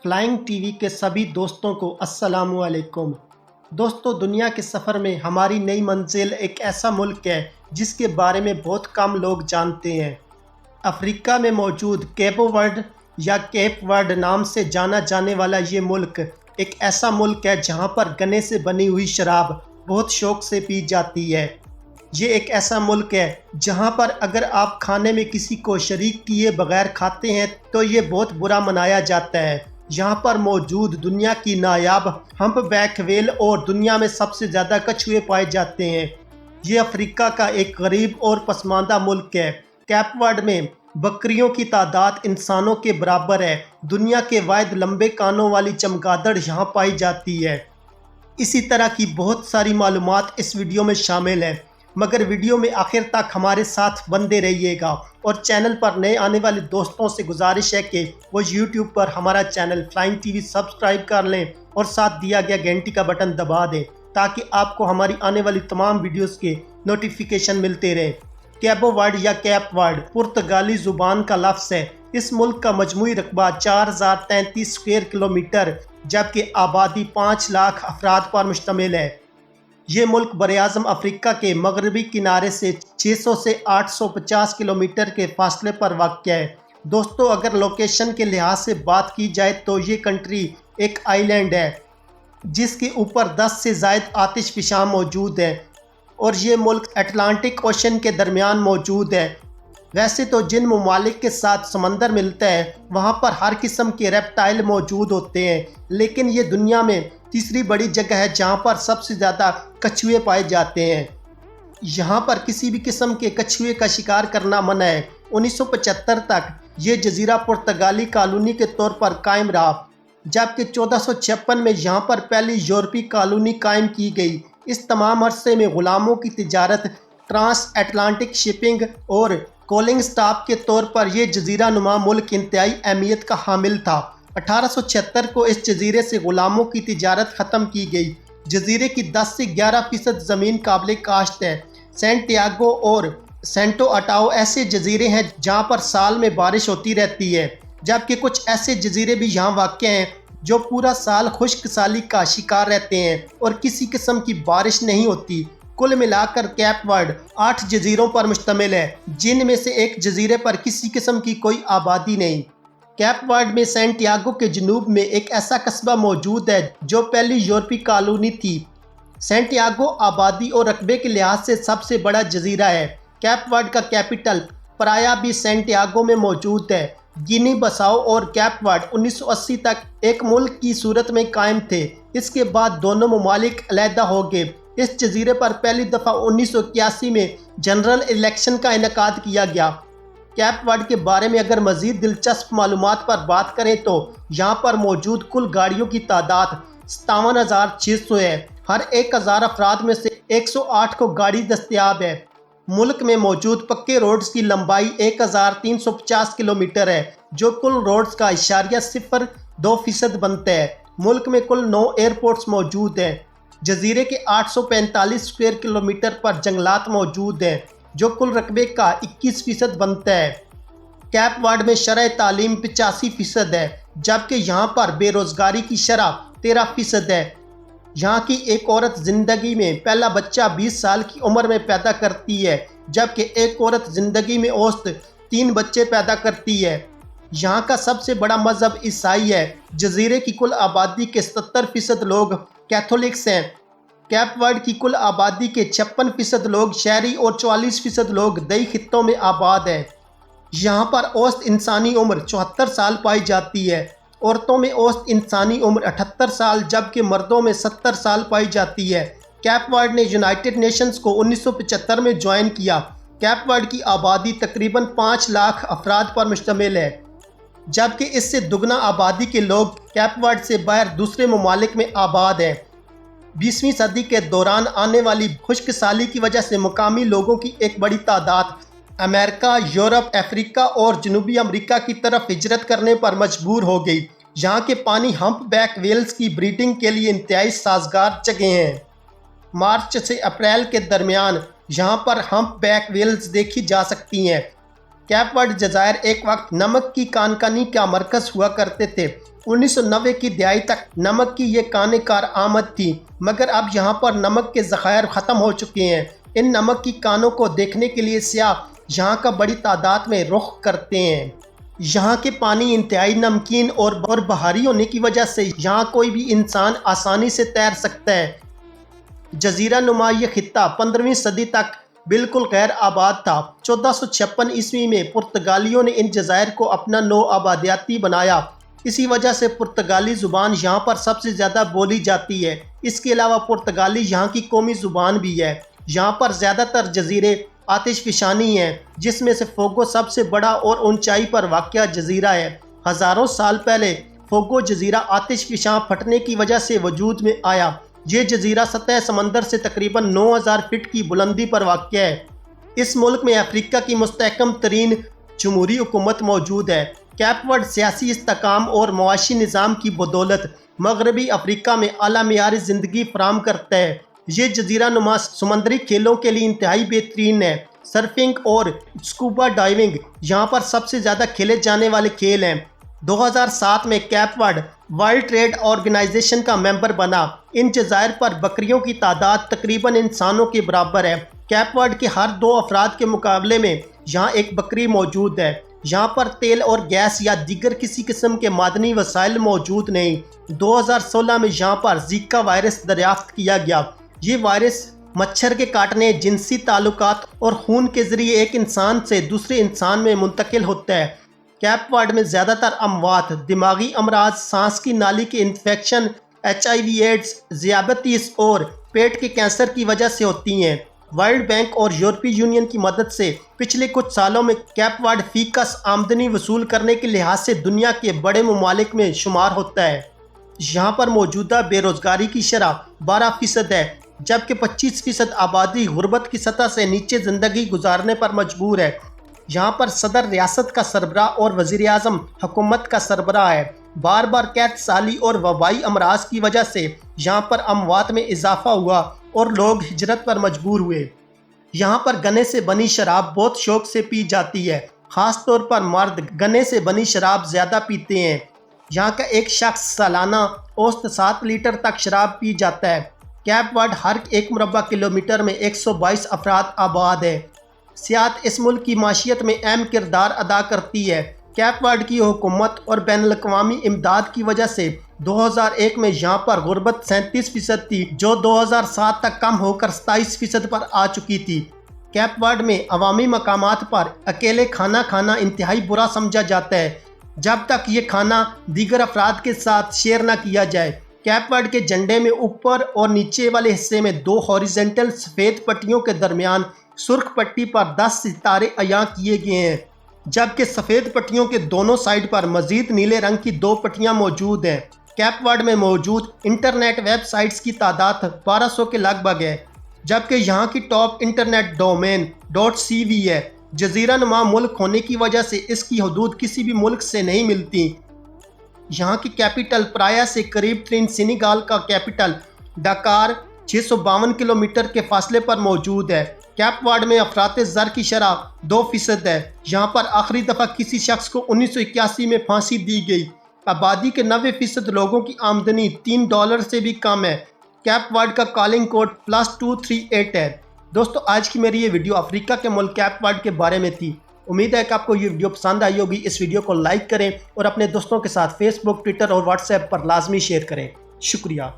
Flying TV के सभी दोस्तों को अस्सलाम वालेकुम। दोस्तों, दुनिया के सफ़र में हमारी नई मंजिल एक ऐसा मुल्क है जिसके बारे में बहुत कम लोग जानते हैं। अफ्रीका में मौजूद केप वर्ड या केप वर्ड नाम से जाना जाने वाला ये मुल्क एक ऐसा मुल्क है जहाँ पर गन्ने से बनी हुई शराब बहुत शौक से पी जाती है। ये एक ऐसा मुल्क है जहाँ पर अगर आप खाने में किसी को शरीक किए बगैर खाते हैं तो ये बहुत बुरा मनाया जाता है। यहाँ पर मौजूद दुनिया की नायाब हम्पबैक व्हेल और दुनिया में सबसे ज़्यादा कछुए पाए जाते हैं। ये अफ्रीका का एक गरीब और पसमानदा मुल्क है। केप वर्ड में बकरियों की तादाद इंसानों के बराबर है। दुनिया के वाहिद लंबे कानों वाली चमगादड़ यहाँ पाई जाती है। इसी तरह की बहुत सारी मालूमात इस वीडियो में शामिल है, मगर वीडियो में आखिर तक हमारे साथ बंदे रहिएगा। और चैनल पर नए आने वाले दोस्तों से गुजारिश है कि वो यूट्यूब पर हमारा चैनल फ्लाइंग टीवी सब्सक्राइब कर लें और साथ दिया गया घंटी का बटन दबा दें ताकि आपको हमारी आने वाली तमाम वीडियोस के नोटिफिकेशन मिलते रहें। केबो वर्ड या केप वर्ड पुर्तगाली ज़ुबान का लफ्ज़ है। इस मुल्क का मजमूई रकबा 4033 स्क्वायर किलोमीटर जबकि आबादी 5 लाख अफराद पर मुश्तमिल है। ये मुल्क बरआज़म अफ्रीका के मगरबी किनारे से 600 से 850 किलोमीटर के फासले पर वाक़ है। दोस्तों, अगर लोकेशन के लिहाज से बात की जाए तो ये कंट्री एक आइलैंड है जिसके ऊपर 10 से ज़ायद आतिशफ़शां मौजूद है और ये मुल्क अटलांटिक ओशन के दरमियान मौजूद है। वैसे तो जिन ममालिक के साथ समंदर मिलता है वहाँ पर हर किस्म के रेप्टाइल मौजूद होते हैं, लेकिन ये दुनिया में तीसरी बड़ी जगह है जहाँ पर सबसे ज़्यादा कछुए पाए जाते हैं। यहाँ पर किसी भी किस्म के कछुए का शिकार करना मना है। 1975 तक ये जजीरा पुर्तगाली कॉलोनी के तौर पर कायम रहा, जबकि 1456 में यहाँ पर पहली यूरोपीय कॉलोनी कायम की गई। इस तमाम अरसे में ग़ुलामों की तिजारत, ट्रांस अटलांटिक शिपिंग और कोलिंग स्टॉप के तौर पर यह जजीरा नुमा मुल्क इंतहाई अहमियत का हामिल था। 1876 को इस जजीरे से ग़ुलामों की तिजारत ख़त्म की गई। जजीरे की 10 से 11% ज़मीन काबिल काश्त है। सैंटियागो और सेंटो अटाओ ऐसे जजीरे हैं जहाँ पर साल में बारिश होती रहती है, जबकि कुछ ऐसे जजीरे भी यहाँ वाक़ हैं जो पूरा साल खुश्क साली का शिकार रहते हैं और किसी किस्म की बारिश नहीं होती। कुल मिलाकर केप वर्ड 8 जजीरों पर मुश्तमिल है, जिनमें से एक जजीरे पर किसी किस्म की कोई आबादी नहीं। केप वर्ड में सैंटियागो के जनूब में एक ऐसा कस्बा मौजूद है जो पहली यूरोपीय कॉलोनी थी। सैंटियागो आबादी और रकबे के लिहाज से सबसे बड़ा जजीरा है। केप वर्ड का कैपिटल प्राया भी सैंटियागो में मौजूद है। गिनी बसाओ और केप वर्ड 1980 तक एक मुल्क की सूरत में कायम थे। इसके बाद दोनों ममालिक अलहदा हो गए। इस जजीरे पर पहली दफ़ा 1981 में जनरल इलेक्शन का इनेकाद किया गया। केप वर्ड के बारे में अगर मज़ीद दिलचस्प मालूमात पर बात करें तो यहाँ पर मौजूद कुल गाड़ियों की तादाद 57,600 है। हर 1,000 अफराद में से 108 को गाड़ी दस्तयाब है। मुल्क में मौजूद पक्के रोड्स की लंबाई 1350 किलोमीटर है, जो कुल रोड्स का 0.02% बनता है। मुल्क में कुल 9 एयरपोर्ट्स मौजूद हैं। जजीरे के 845 स्क्वायर किलोमीटर पर जंगलात मौजूद हैं, जो कुल रकबे का 21% बनता है। केप वर्ड में शरह तालीम 85% है, जबकि यहाँ पर बेरोज़गारी की शरह 13% है। यहाँ की एक औरत ज़िंदगी में पहला बच्चा 20 साल की उम्र में पैदा करती है, जबकि एक औरत ज़िंदगी में औसत 3 बच्चे पैदा करती है। यहाँ का सबसे बड़ा मज़हब ईसाई है। जजीरे की कुल आबादी के 70% लोग कैथोलिक्स हैं। केप वर्ड की कुल आबादी के 56% लोग शहरी और 44% लोग दई खित्तों में आबाद हैं। यहाँ पर औसत इंसानी उम्र 74 साल पाई जाती है। औरतों में औसत इंसानी उम्र 78 साल जबकि मर्दों में 70 साल पाई जाती है। केप वर्ड ने यूनाइटेड नेशंस को 1975 में ज्वाइन किया। केप वर्ड की आबादी तकरीबन 5 लाख अफराद पर मुश्तमिल है, जबकि इससे दुगना आबादी के लोग केप वर्ड से बाहर दूसरे ममालिक में आबाद हैं। 20वीं सदी के दौरान आने वाली खुश्क साली की वजह से मुकामी लोगों की एक बड़ी तादाद अमेरिका, यूरोप, अफ्रीका और जनूबी अमेरिका की तरफ हिजरत करने पर मजबूर हो गई। यहाँ के पानी हम्पबैक व्हेल्स की ब्रीडिंग के लिए इंतहाई साजगार जगह हैं। मार्च से अप्रैल के दरमियान यहाँ पर हम्पबैक व्हेल्स देखी जा सकती हैं। केप वर्ड जज़ायर एक वक्त नमक की कानकानी का मरकज़ हुआ करते थे। 1990 کی دہائی تک نمک کی یہ کان کار آمد تھی، مگر اب یہاں پر نمک کے ذخائر ختم ہو چکے ہیں۔ ان نمک کی کانوں کو دیکھنے کے لیے سیاح یہاں کا بڑی تعداد میں رخ کرتے ہیں۔ یہاں کے پانی انتہائی نمکین اور بہاری ہونے کی وجہ سے یہاں کوئی بھی انسان آسانی سے تیر سکتا ہے۔ جزیرہ نما یہ خطہ 15ویں صدی تک بالکل غیر آباد تھا۔ 1456 عیسوی میں پرتگالیوں نے ان جزائر کو اپنا نو آبادیاتی بنایا۔ اسی وجہ سے پرتگالی زبان یہاں پر سب سے زیادہ بولی جاتی ہے۔ اس کے علاوہ پرتگالی یہاں کی قومی زبان بھی ہے۔ یہاں پر زیادہ تر جزیرے آتش فشانی ہیں، جس میں سے فوگو سب سے بڑا اور اونچائی پر واقع جزیرہ ہے۔ ہزاروں سال پہلے فوگو جزیرہ آتش فشاں پھٹنے کی وجہ سے وجود میں آیا۔ یہ جزیرہ سطح سمندر سے تقریباً 9000 فٹ کی بلندی پر واقع ہے۔ اس ملک میں افریقہ کی مستحکم ترین جمہوری حکومت موجود ہے۔ کیپ ورڈ سیاسی استحکام اور معاشی نظام کی بدولت مغربی افریقہ میں اعلیٰ معیار زندگی فراہم کرتا ہے۔ یہ جزیرہ نما سمندری کھیلوں کے لیے انتہائی بہترین ہے۔ سرفنگ اور اسکوبا ڈائیونگ یہاں پر سب سے زیادہ کھیلے جانے والے کھیل ہیں۔ 2007 میں کیپ ورڈ ورلڈ ٹریڈ آرگنائزیشن کا ممبر بنا۔ ان جزائر پر بکریوں کی تعداد تقریباً انسانوں کے برابر ہے۔ کیپ ورڈ کے ہر 2 افراد کے مقابلے میں یہاں ایک بکری موجود ہے۔ یہاں پر تیل اور گیس یا دیگر کسی قسم کے معدنی وسائل موجود نہیں۔ 2016 میں یہاں پر زیکا وائرس دریافت کیا گیا۔ یہ وائرس مچھر کے کاٹنے، جنسی تعلقات اور خون کے ذریعے ایک انسان سے دوسرے انسان میں منتقل ہوتا ہے۔ کیپ ورڈ میں زیادہ تر اموات دماغی امراض، سانس کی نالی کے انفیکشن، HIV ایڈز، ذیابیطس اور پیٹ کے کینسر کی وجہ سے ہوتی ہیں۔ ورلڈ بینک اور یورپی یونین کی مدد سے پچھلے کچھ سالوں میں کیپ ورڈ فی کس آمدنی وصول کرنے کے لحاظ سے دنیا کے بڑے ممالک میں شمار ہوتا ہے۔ یہاں پر موجودہ بے روزگاری کی شرح 12% ہے، جبکہ 25% آبادی غربت کی سطح سے نیچے زندگی گزارنے پر مجبور ہے۔ یہاں پر صدر ریاست کا سربراہ اور وزیر اعظم حکومت کا سربراہ ہے۔ بار بار قحط سالی اور وبائی امراض کی وجہ سے یہاں پر اموات میں اضافہ ہوا اور لوگ ہجرت پر مجبور ہوئے۔ یہاں پر گنے سے بنی شراب بہت شوق سے پی جاتی ہے، خاص طور پر مرد گنے سے بنی شراب زیادہ پیتے ہیں۔ یہاں کا ایک شخص سالانہ اوسط 7 لیٹر تک شراب پی جاتا ہے۔ کیپ ورڈ ہر 1 مربع کلومیٹر میں 122 افراد آباد ہے۔ سیاحت اس ملک کی معیشت میں اہم کردار ادا کرتی ہے۔ کیپ ورڈ کی حکومت اور بین الاقوامی امداد کی وجہ سے 2001 میں یہاں پر غربت 37% تھی، جو 2007 تک کم ہو کر 27% پر آ چکی تھی۔ کیپ ورڈ میں عوامی مقامات پر اکیلے کھانا کھانا انتہائی برا سمجھا جاتا ہے، جب تک یہ کھانا دیگر افراد کے ساتھ شیئر نہ کیا جائے۔ کیپ ورڈ کے جھنڈے میں اوپر اور نیچے والے حصے میں 2 ہاریزنٹل سفید پٹیوں کے درمیان سرخ پٹی پر 10 ستارے عیاں کیے گئے ہیں، جبکہ سفید پٹیوں کے دونوں سائڈ پر مزید نیلے رنگ کی 2 پٹیاں موجود ہیں۔ کیپ ورڈ میں موجود انٹرنیٹ ویب سائٹس کی تعداد 1200 کے لگ بھگ ہے، جبکہ یہاں کی ٹاپ انٹرنیٹ ڈومین .cv ہے۔ جزیرہ نما ملک ہونے کی وجہ سے اس کی حدود کسی بھی ملک سے نہیں ملتی۔ یہاں کی کیپٹل پرایا سے قریب ترین سینیگال کا کیپٹل ڈاکار 652 کلومیٹر کے فاصلے پر موجود ہے۔ کیپ ورڈ میں افراط زر کی شرح 2% ہے۔ یہاں پر آخری دفعہ کسی شخص کو 1981 میں پھانسی دی گئی۔ آبادی کے 90% لوگوں کی آمدنی $3 سے بھی کم ہے۔ کیپ ورڈ کا کالنگ کوڈ +238 ہے۔ دوستو، آج کی میری یہ ویڈیو افریقہ کے ملک کیپ ورڈ کے بارے میں تھی۔ امید ہے کہ آپ کو یہ ویڈیو پسند آئی ہوگی۔ اس ویڈیو کو لائک کریں اور اپنے دوستوں کے ساتھ فیس بک، ٹویٹر اور واٹس ایپ پر لازمی شیئر کریں۔ شکریہ۔